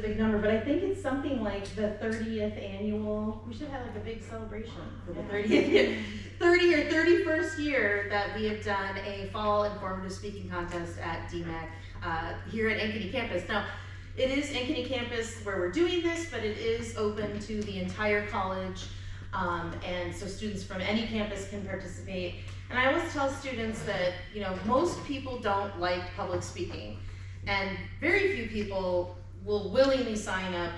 specific number, but I think it's something like the 30th annual, we should have like a big celebration for the 30th year, 30 or 31st year that we have done a fall informative speaking contest at DMACC here at Ankeny campus. Now, it is Ankeny campus where we're doing this, but it is open to the entire college, and so students from any campus can participate. And I always tell students that, you know, most people don't like public speaking, and very few people will willingly sign up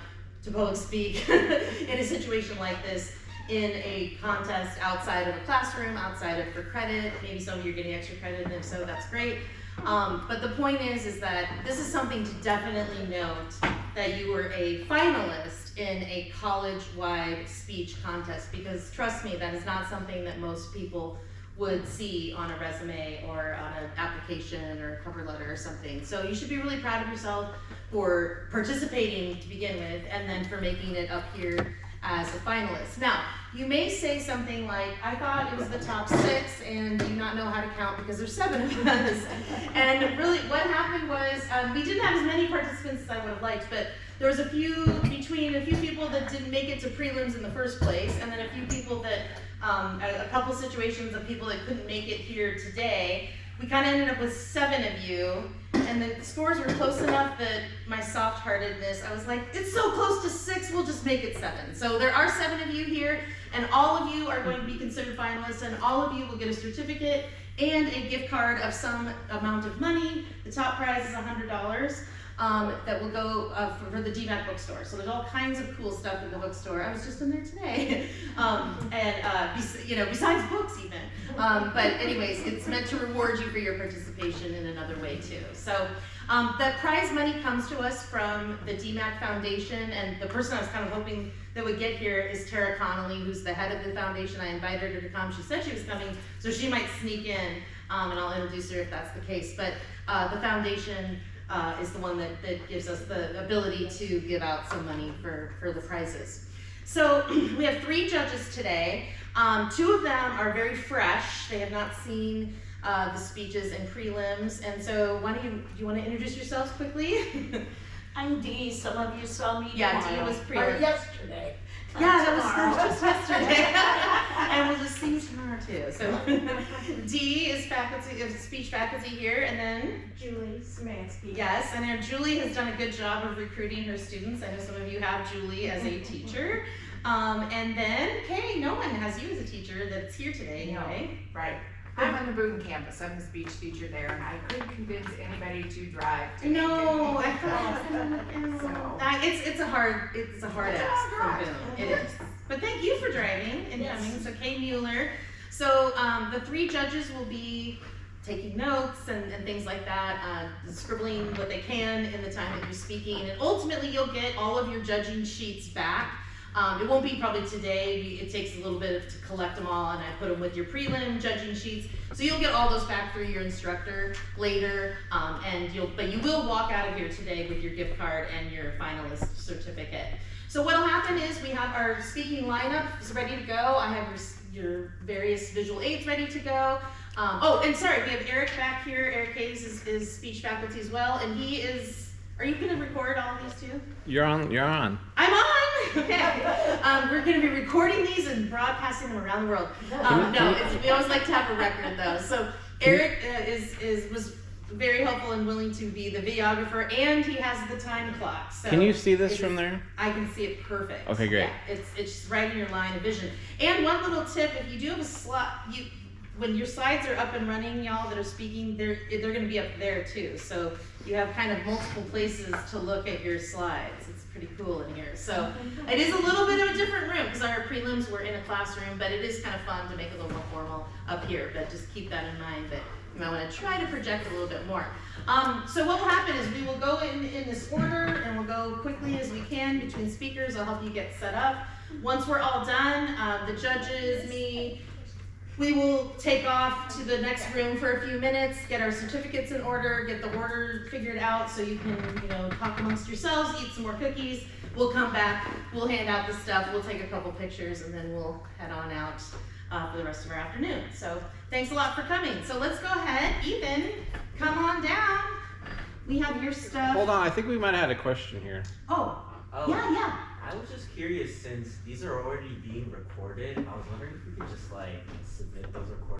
to public speak in a situation like this, in a contest outside of a classroom, outside of for credit. Maybe some of you are getting extra credit, and if so, that's great. But the point is that this is something to definitely note, that you were a finalist in a college-wide speech contest, because trust me, that is not something that most people would see on a resume or on an application or a cover letter or something. So you should be really proud of yourself for participating to begin with, and then for making it up here as a finalist. Now, you may say something like, I thought it was the top 6 and do not know how to count because there's 7 of us. And really what happened was, we didn't have as many participants as I would have liked, but there was between a few people that didn't make it to prelims in the first place, and then a few people that, a couple situations of people that couldn't make it here today. We kind of ended up with 7 of you, and the scores were close enough that my soft-heartedness, I was like, it's so close to 6, we'll just make it 7. So there are 7 of you here, and all of you are going to be considered finalists, and all of you will get a certificate and a gift card of some amount of money. The top prize is $100. That will go for the DMACC bookstore. So there's all kinds of cool stuff in the bookstore. I was just in there today, besides books even. But anyways, it's meant to reward you for your participation in another way too. So the prize money comes to us from the DMACC Foundation, and the person I was kind of hoping that would get here is Tara Connolly, who's the head of the foundation. I invited her to come. She said she was coming, so she might sneak in, and I'll introduce her if that's the case. But the foundation is the one that gives us the ability to give out some money for the prizes. So we have 3 judges today. 2 of them are very fresh. They have not seen the speeches and prelims. And so do you want to introduce yourselves quickly? I'm Dee. Some of you saw me Dee was yesterday. Yeah, that was just yesterday. And we'll just see you tomorrow too. So Dee is speech faculty here, and then Julie Szymanski. Yes, and now Julie has done a good job of recruiting her students. I know some of you have Julie as a teacher. And then Kay, no one has you as a teacher that's here today anyway. No, right. I'm on the Boone campus. I'm the speech teacher there, and I couldn't convince anybody to drive to No, Ankeny. I thought it's a hard ask from Boone. It is. But thank you for driving and coming. So Kay Mueller. So the 3 judges will be taking notes and things like that, scribbling what they can in the time that you're speaking, and ultimately you'll get all of your judging sheets back. It won't be probably today. It takes a little bit to collect them all, and I put them with your prelim judging sheets. So you'll get all those back through your instructor later, but you will walk out of here today with your gift card and your finalist certificate. So what'll happen is we have our speaking lineup is ready to go. I have your various visual aids ready to go. And sorry, we have Eric back here. Eric Hayes is speech faculty as well, and he is. Are you going to record all of these too? You're on. I'm on! Okay. We're going to be recording these and broadcasting them around the world. We always like to have a record though. So Eric was very helpful and willing to be the videographer, and he has the time clock. So can you see this from there? I can see it perfect. Okay, great. Yeah, it's right in your line of vision. And one little tip, if you do have a slot, when your slides are up and running, y'all that are speaking, they're going to be up there too. So you have kind of multiple places to look at your slides. It's pretty cool in here. So it is a little bit of a different room because our prelims were in a classroom, but it is kind of fun to make it a little more formal up here. But just keep that in mind that you might want to try to project a little bit more. So what will happen is we will go in this order, and we'll go quickly as we can between speakers. I'll help you get set up. Once we're all done, the judges, me, we will take off to the next room for a few minutes, get our certificates in order, get the order figured out so you can, talk amongst yourselves, eat some more cookies. We'll come back, we'll hand out the stuff, we'll take a couple pictures, and then we'll head on out for the rest of our afternoon. So thanks a lot for coming. So let's go ahead, Ethan, come on down. We have your stuff. Hold on, I think we might have had a question here. Oh, Oh, yeah. I was just curious, since these are already being recorded, I was wondering if we could just like submit those recordings